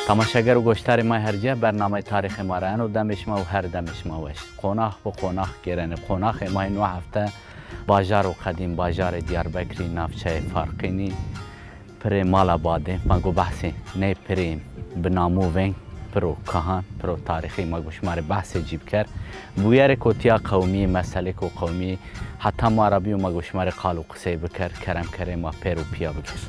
تماشاگر و گوشتار ما هرجه برنامه تاریخ ما را و دمش ما و هر دمش ما وش قوناخ و قوناخ گرن قوناخ ما این هفته باجار و قدیم باجار دیاربکری نافچه فارقینی پر مال آباده ما گو بحثی نه پریم بنامو وین پرو کهان پرو تاریخی ما گوش ماره بحث جیب کرد بویر کوتیا قومی مسئله کو قومی حتی ما عربی و ما گوش ماره قالو قصه بکر کرم کره ما پر و پیا بکر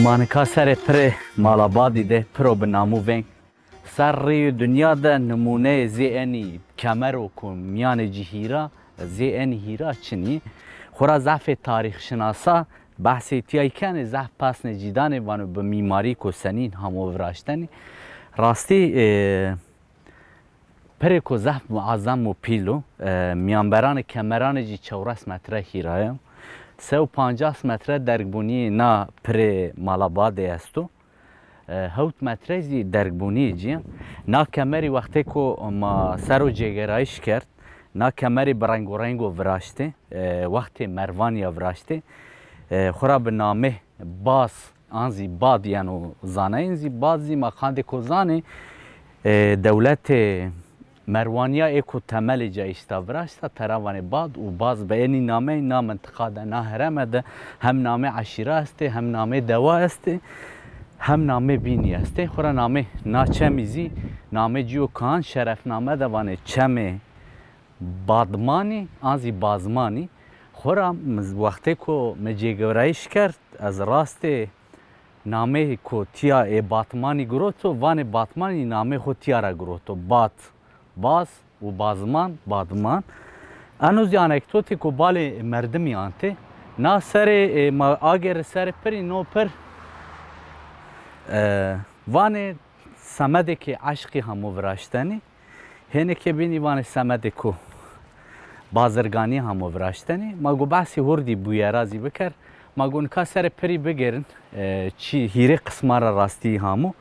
مانکا سر پر مالابادی ده پرو بنامو وین سر ری دنیا ده نمونه زیانی کمر و کمیان جهیرا زیانی هیرا چنی خورا ضعف تاریخ شناسا بحثی تیای کنه ضعف پس نجیدانه وانو به میماری کو سنین همو وراشتنی راستی پر کو ضعف معظم و پیلو میانبران کمران جی 4 متره هیرایه 350 متر درگبونی نا پر مالاباد استو 7 متر زی درگبونی جی نا کمری وقتی کو ما سرو جگرایش کرد نا کمری برنگو رنگو وراشته وقتی مروانیا وراشته خورا به نامه باز آنزی باد یعنی زانه اینزی بازی مخانده کو زانه دولت مروانیا ایکو تمل جا اشتاوراشتا تراوان باد و باز به اینی نامه نا منطقه ده نا هرمه ده هم نامه عشیره استه هم نامه دوا استه هم نامه بینی استه خورا نامه نا چمیزی نامه جیو کان شرف نامه ده وانه چم بادمانی آنزی بازمانی خورا وقتی که مجیگورایش کرد از راست نامه که تیا باتمانی گروتو وانه باتمانی نامه خود تیا را گروتو بات باز و بازمان بادمان انوز انکدوتی کو بال مردمی آنته نا سر ما آگر سر پری نو پر وانه سمده که عشقی همو وراشتنی هنه که بینی وانه سمده کو بازرگانی همو وراشتنی ما گو بحثی وردی بویرازی بکر ما گو نکا سر پری بگرن چی هیره قسمارا راستی همو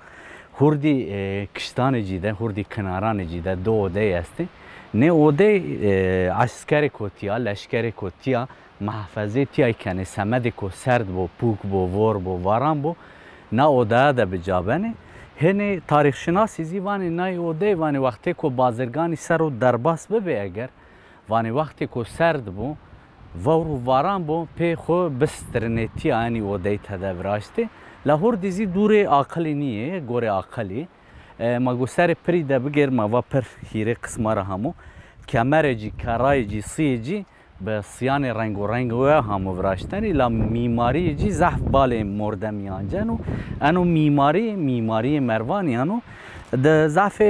هردی کشتان جیده هردی کناران جیده دو اوده هستی نه اوده عسکر کوتیا لشکر کوتیا محفظه تیا کنه سمد کو سرد بو پوک بو ور بو واران بو نه اوده ده بجابنه هنه تاریخ شناسی زیوانی نه اوده وانی وقتی کو بازرگانی سر و درباس ببه اگر وانی وقتی کو سرد بو ور و واران بو پی خو بسترنه تیا انی اوده تدوراشته لاهور دیزی دور عقلی نیه گوره عقلی ما گو سر پری ده بگیر ما و پر هیره قسمه را همو کمر جی کرای جی سی جی به سیان رنگ و رنگ و همو وراشتنی لا میماری جی زحف بال مردمیان جنو انو میماری مروانیانو ده زحف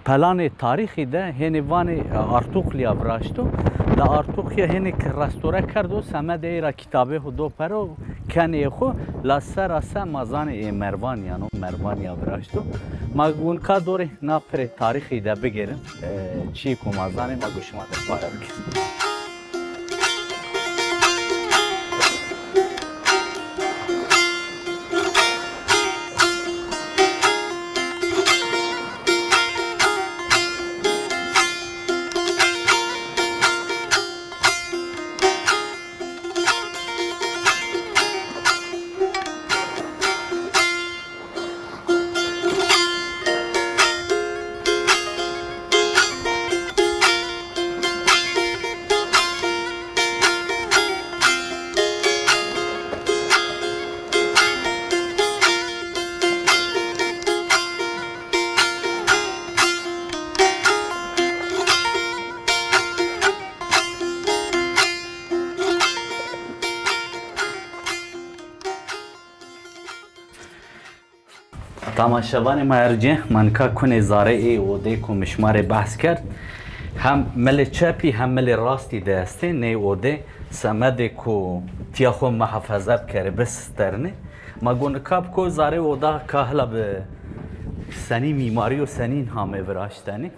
پلان تاریخی ده هنی وان ارتوقلیا وراشتو دا ارتوقیا هنی که رستوره کردو سمد ایرا کتابه دو پرو کنی خو لسر اسا مزان مروانیانو مروانیا وراشتو ما اون کا دوره نا پر تاریخی ده بگیرم چی کو مزان ما گوشما ده پاره بگیرم تماشاوان مرجع من که کنه زاره ای و دی کو مشمار بحث کرد هم مل چپی هم مل راستی دسته نه اوده سمد کو تیاخو محافظه بکره بسترنه ما گونه کاب کو زاره اودا کهلا به سنی میماری و سنین همه وراشتنی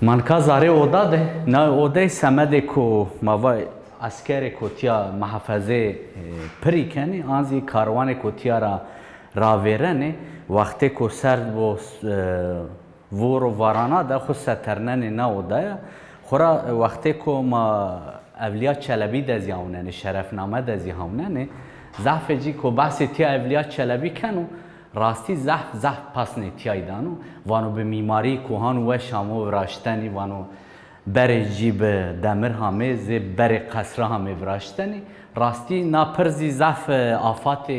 من که زاره اودا ده نه اوده سمد کو موای اسکر کو تیا محافظه پری کنی آنزی کاروان کو تیا را راویرنه وقتی کو سرد و وور و وارانا ده خود سترنن نه اوده خورا وقتی کو ما اولیا چلبی دزیاونن شرفنامه دزیاونن ضعف جی کو بحث تیا اولیا چلبی کنو راستی ضعف پس نتیای دانو وانو به میماری کوهان و شامو وراشتنی وانو بر جیب دمر همه ز بر قصر همه وراشتنی راستی ناپرزی ضعف آفات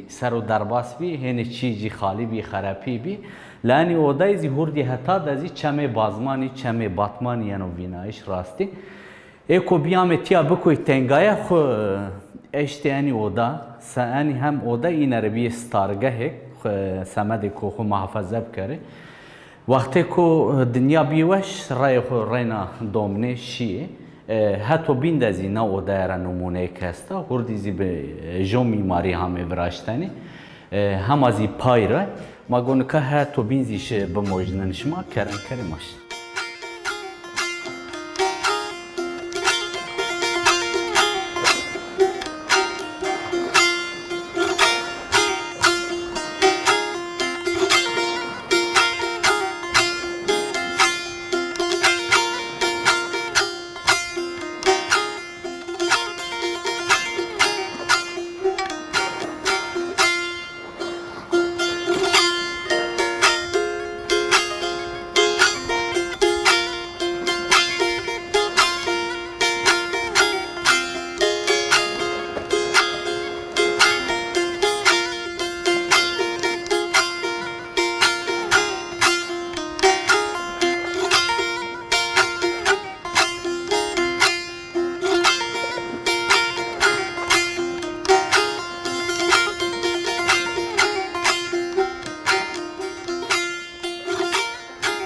سر و درباس بی هنه چیجی خالی بی خرابی بی لانی اودای زی هردی حتا دزی چمه بازمانی چمه باتمانی یانو بینایش راستی ایکو بیام تیا بکوی تنگای خو اشتیانی اودا سانی هم اودا این عربی ستارگه سمد کو خو محافظه بکره وقتی کو دنیا بیوش رای خو رینا دومنه شیه حتی بین دزی نه اودا را نمونه کستا هردی زی به جو میماری همه وراشتنی هم ازی پای را ما گونه که حتی بین زیش به موجنن شما کرن کریماش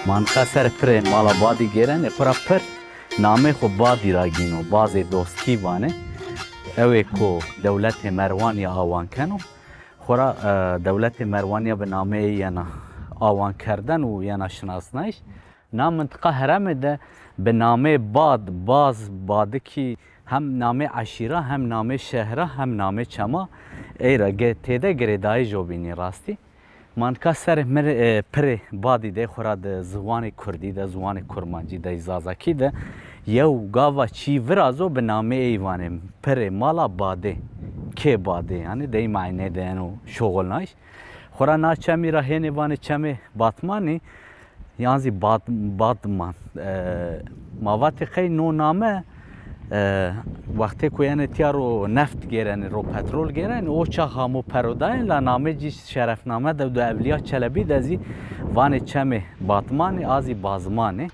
من کسر پر مالا بادی گیرن خورا پر نامه خو بادی را گینو باز دوستی وانه اوه کو دولت مروانیا آوان کنو خورا دولت مروانیا به نامه یانا آوان کردن و یانا شناسنایش نام منطقه هرم ده به نامه باز باده کی هم نامه عشیره هم نامه شهره هم نامه چما ایرا تیده گریدای جو بینی راستی من که سر مر پر بادی ده خورد زبان کردی ده زبان کرمانجی ده زازکی ده یو گاوا چی ورازو به نام ایوانه پر مالا باده که باده یعنی ده معنی ده انو شغل نایش خورا نا چمی را هنی وانه چمی باتمانی یعنی بادمان مواد خیلی نو نامه وقتی که یعنی تیارو نفت گیرن رو پترول گیرن او چه همو پروداین لنامه جی شرفنامه دو اولیا چلبی دزی وان چمه باتمان آزی بازمانه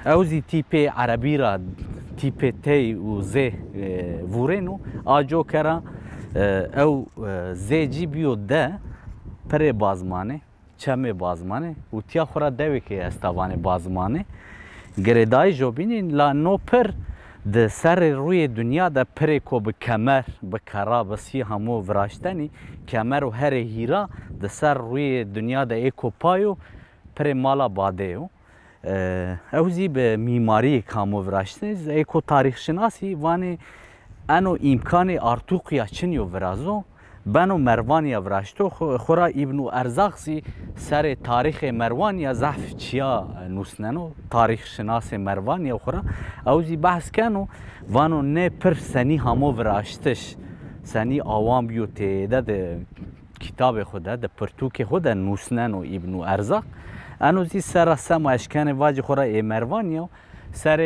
اوزی تیپ عربی را تیپ تی و زی ورنو آجو کرا او زی جی بیو ده پر بازمانه چمه بازمانه و تیا خورا دوی که استوان بازمانه گردای جوبینین لا نو پر د سر روی دنیا د پر کو به کمر به کرا بسی همو وراشتنی کمر و هر هیرا د سر روی دنیا د اکو پایو پر مالا باده اوزی به میماری کامو وراشتنی اکو تاریخ شناسی وانی انو امکان ارتوقیا چنیو ورازو بنو مروانیا وراشتو خورا ابن ارزاقسی سر تاریخ مروانیا زحف چیا نوسننو تاریخ شناس مروانیا خورا اوزی بحث کنو وانو نه پر سنی همو وراشتش سنی آوام بیو تیده ده کتاب خوده ده پرتوک خوده نوسننو ابن ارزاق انو زی سر سم اشکن واجی خورا ای مروانیا سر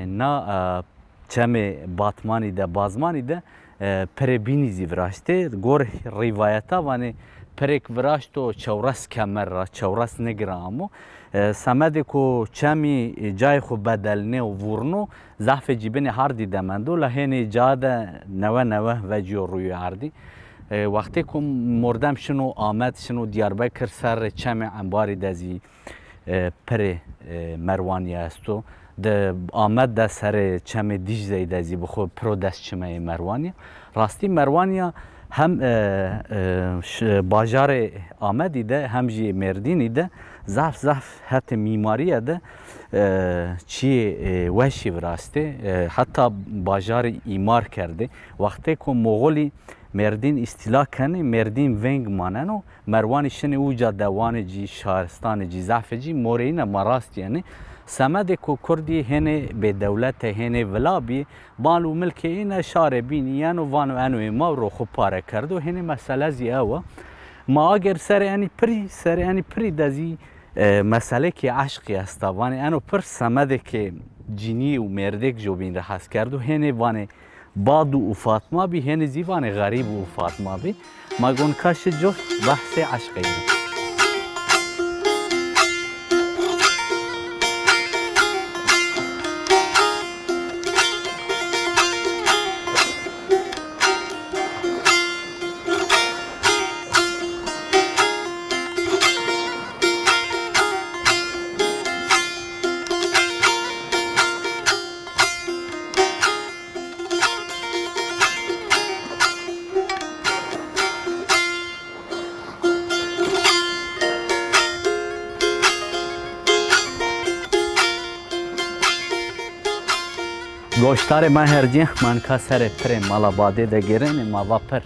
نا چم باتمانی ده بازمانی ده پر بینی زیوراشته گور روایتا وانه پرک وراشت و چورس کمر را چورس نگرامو سمد کو چمی جای خو بدلنه و ورنو ضعف جیبن هاردی دمندو لهن جاده نوه و جو روی هاردی وقتی که مردم شنو آمد شنو دیاربکر سر چم انباری دزی پر مروانی استو د آمد د سر چم دیجزی دزی بخو پرو دست چمه مروانی راستی مروانی هم باجار آمدی ده هم جی مردینی ده ضعف حتی میماریه ده چی وحشی براسته حتی باجار ایمار کرده وقتی که مغولی مردین استیلا کنه مردین ونگ ماننو مروانی شنه اوجا دوان جی شهرستان جی ضعف جی مورینه مراست یعنی سمد کو کردی هنه به دولت هنه ولابی بانو ملک اینه شاره بینی یعنی وانو انو ما رو خوب پاره کرد و هنه مسئله زی اوه ما اگر سر یعنی پری دزی مسئله که عشقی است وانه انو پر سمد که جینی و مردک جو بین رحس کرد و هنه وانه بادو و فاطمه بی هنه زی وانه غریب و فاطمه بی ما گون کاش جو بحث عشقی بی. گوشتار من هرجی من که سر پر مالاباده ده گرن ما و پر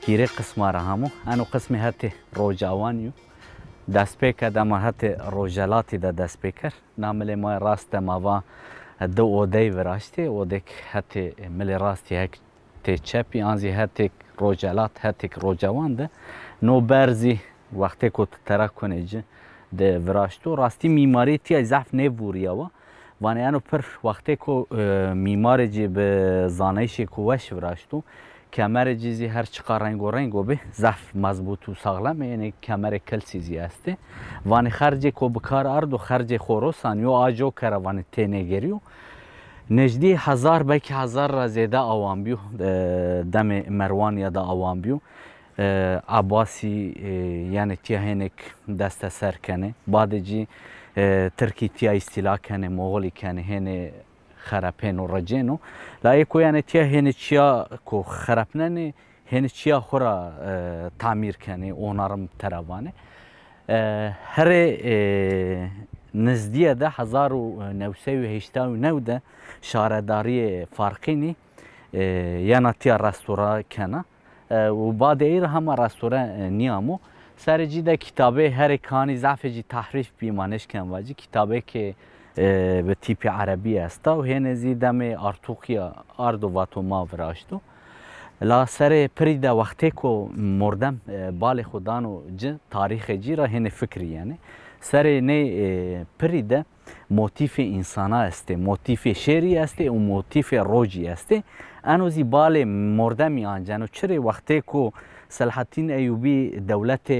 هیره قسم را همو انو قسم هتی روجاوانیو دست پیکر ده ما هتی روجالاتی ده دست پیکر نامل ما راست ما و دو اوده وراشتی اوده که هتی مل راستی هک تی چپی آنزی هتی روجالات هتی روجاوان ده نو برزی وقتی که ترک کنه جه ده وراشتو راستی میماری تی ضعف نبوریاوا وانه انو پر وقتی که میمار جی به زانایشی که وش وراشتو کمر جیزی هر چقدر رنگو به ضعف مضبوط و ساغلمه یعنی کمر کلسیزی هسته وانه خرجی که بکار ارد و خرج خوروسانیو آجو کرا وانه تینه گریو نجدی 1000 بلکه 1000 را زیده آوان بیو دم مروان یا دا آوان بیو عباسی یعنی تیهنک دست سر کنه بعد جی ترکی تیا استیلا کنه مغولی کنه هنه خرپین و رجینو لایه کو یعنی تیا هنه چیا کو خرپننه هنه چیا خورا تعمیر کنه اونارم تروانه هر نزدیه ده 1989 ده شارداری فرقینی یعنی تیا رستوران کنه و بعد ایر همه رستوران نیامو سرجی ده کتابه هر کانی ضعف جی تحریف بیمانش کن واجی کتابه که به تیپ عربی است و هنزی دم ارتوقیا اردو واتو ما وراشتو لا سر پرید وقتی که مردم بال خودانو جه تاریخ جی را هن فکری یعنی سر نه پرید موتیف انسانا است موتیف شعری است و موتیف روجی است انوزی بال مردمی آنجانو چرا وقتی که صلاح الدین ایوبی دولت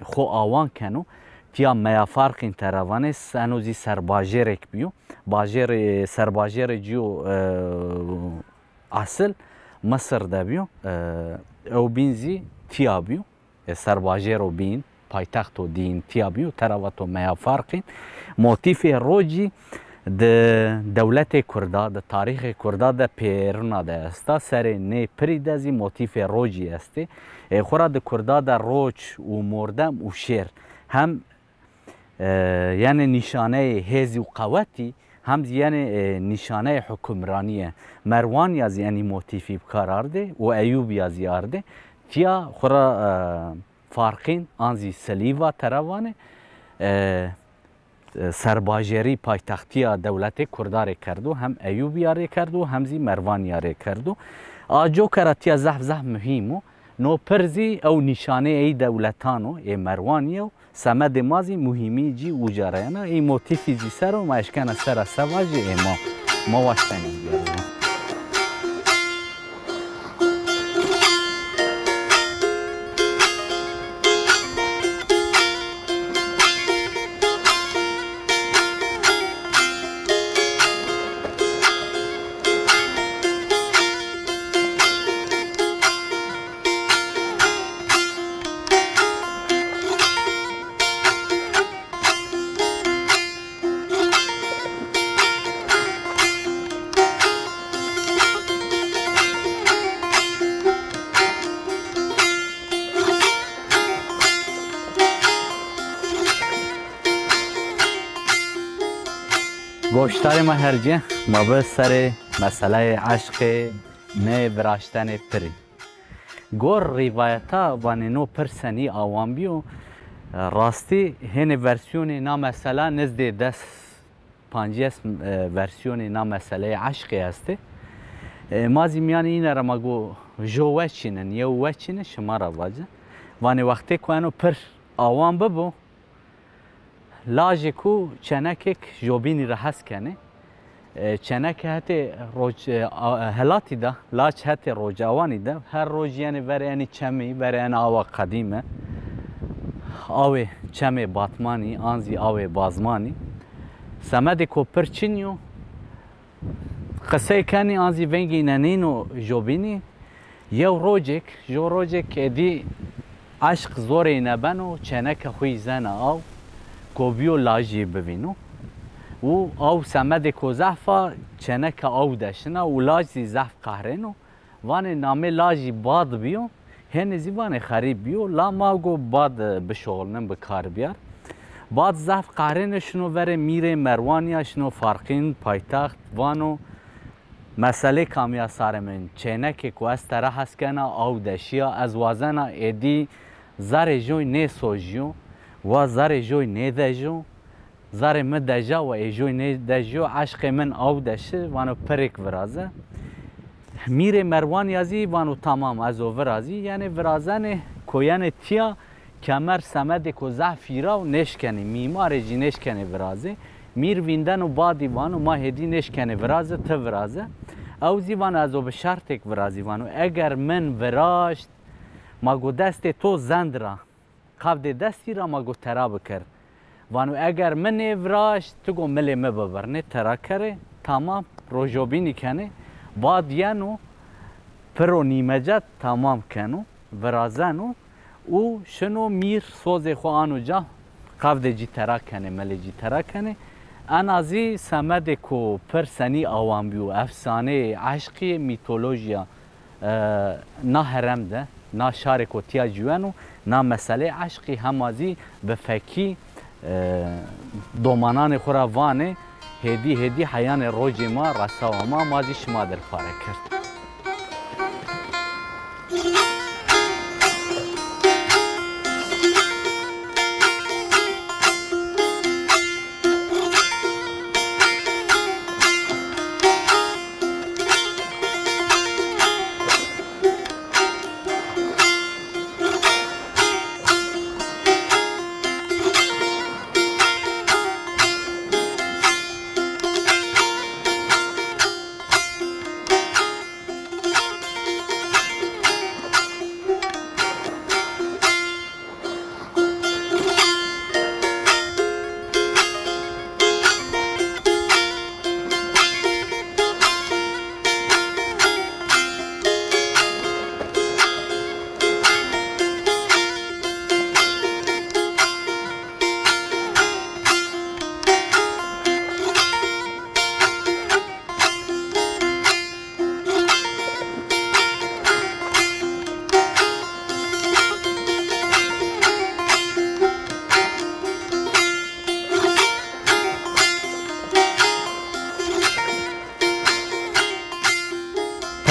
خو آوان کنو تیا میا فرق این تروانه سنوزی سرباجرک بیو باجر سرباجر جو اصل مصر ده بیو او بینزی تیا بیو سرباجر و بین پایتخت و دین تیا بیو ترواتو میا فرقین موتیف روجی د دولت کردا د تاریخ کردا د پیرنا ده است سر نه پریدازی موتیف روجی است خورا د کردا د روج و مردم و شیر هم یعنی نشانه هزی و قوتی هم یعنی نشانه حکمرانیه مروان یاز یعنی موتیفی بکارارده و ایوب یاز یارده تیا خورا فارقین آنزی سلیوا تروانه سرباجری پایتختی دولت کردار کردو هم ایوب یاره کردو هم زی مروان یاره کردو آجو کراتیا زح مهمو نو پرزی او نشانه ای دولتانو ای مروانیو سمد مازی مهمی جی وجارینا ای موتیفی زی سر و ماشکن سر سواجی ای ما واشتنی بیارم گوشتار ما هرجه ما به سر مسئله عشق نه براشتن پری گور روایتا وانینو پرسنی آوان بیو راستی هن ورسیون نا مسئله نزد دست پانجیس ورسیون نا مسئله عشقی هسته مازی میانی این را مگو جو وچینن یو وچینه شما را واجه وانی وقتی که انو پر آوان ببو لاجه کو چنکک جوبینی را هست کنه چنک هتی روج هلاتی دا لاج هتی روج آوانی دا هر روج یعنی وره یعنی چمی وره یعنی آوا قدیمه آوه چمی باتمانی آنزی آوه بازمانی سمد کو پرچینیو قصه کنی آنزی ونگی ننینو جوبینی یو روجک ادی عشق زوری نبنو چنک خوی زن آو کوبیو لاجی ببینو و او سمد کو زحفا چنک او دشنا و لاجی زحف قهرنو وان نامه لاجی باد بیو هن زیوان خریب بیو لا ماگو باد بشغلنم بکار بیار باد زحف قهرن شنو وره میره مروانیا شنو فارقین پایتخت وانو مسئله کامیا سارمن چنک کو از طرح هست کنا او دشیا از وازنا ادی زار جوی نه سوجیو و زار جوی نه دجو زار من دجا و ایجوی نه دجو عشق من او دشه وانو پرک ورازه میره مروان یازی وانو تمام از او ورازی یعنی ورازن کویان تیا کمر سمد کو زعفیرا و نشکنی میمار جی نشکنی ورازه میر ویندن و بادی وانو ما هدی نشکنی ورازه ته ورازه او زیوان از او به شرطک ورازی وانو اگر من وراشت ما گو دست تو زند را قبض دستی را ما گو ترا بکر وانو اگر من وراشت تو گو ملی مببرنه ترا کره تمام روجوبینی کنه بعد یانو پرو نیمجت تمام کنو ورازنو او شنو میر سوز خو آنو جا قبض جی ترا کنه ملی جی ترا کنه انازی سمد کو پرسنی آوان بیو افسانه عشقی میتولوژیا نا هرم ده نا شارک و تیا جوانو نا مسئله عشقی همازی به فکی دومانان خورا وانه هدی حیان روج ما رسا و ما مازی شما در پاره کرد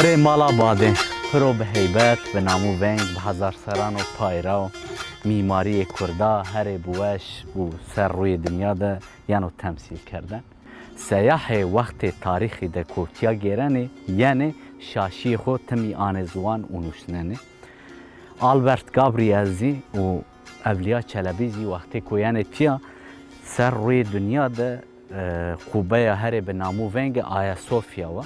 پر مالا باده پرو به هیبت به نامو ونگ به هزار سران و پایرا و میماری کردا هر بوش و سر روی دنیا ده یعنی تمثیل کردن سیاح وقت تاریخی ده کوتیا گیرنه یعنی شاشی خود تمی آنزوان و نوشننه آلبرت گابریازی و اولیا چلبیزی وقتی که یعنی تیا سر روی دنیا ده خوبه هر به نامو ونگ آیا صوفیا و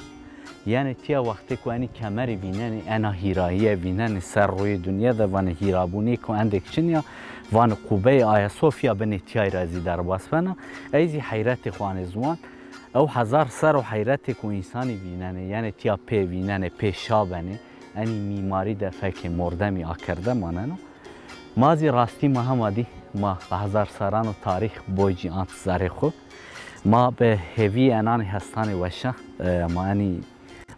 یعنی تیا وقتی که یعنی کمری بیننی انا هیرایی بیننی سر روی دنیا ده وان هیرابونی که اندکشنیا وان قوبه آیا صوفیا بنی تیای رازی در باسفنا ایزی حیرت خوان زوان او هزار سر و حیرت که انسانی بیننی یعنی تیا پی بیننی پی شابنی انی میماری ده فک مردمی آکرده ماننو مازی راستی ما همادی ما هزار سران و تاریخ بوجی انتظار خود ما به هوی انان هستانی وشه ما انی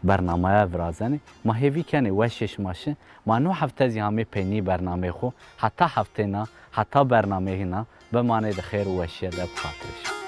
برنامه ورازنه ما هیوی کنه وشش ماشه ما نو هفته زیامه پینی برنامه خو حتی هفته نه حتی برنامه نه به معنی خیر وشه ده بخاطرش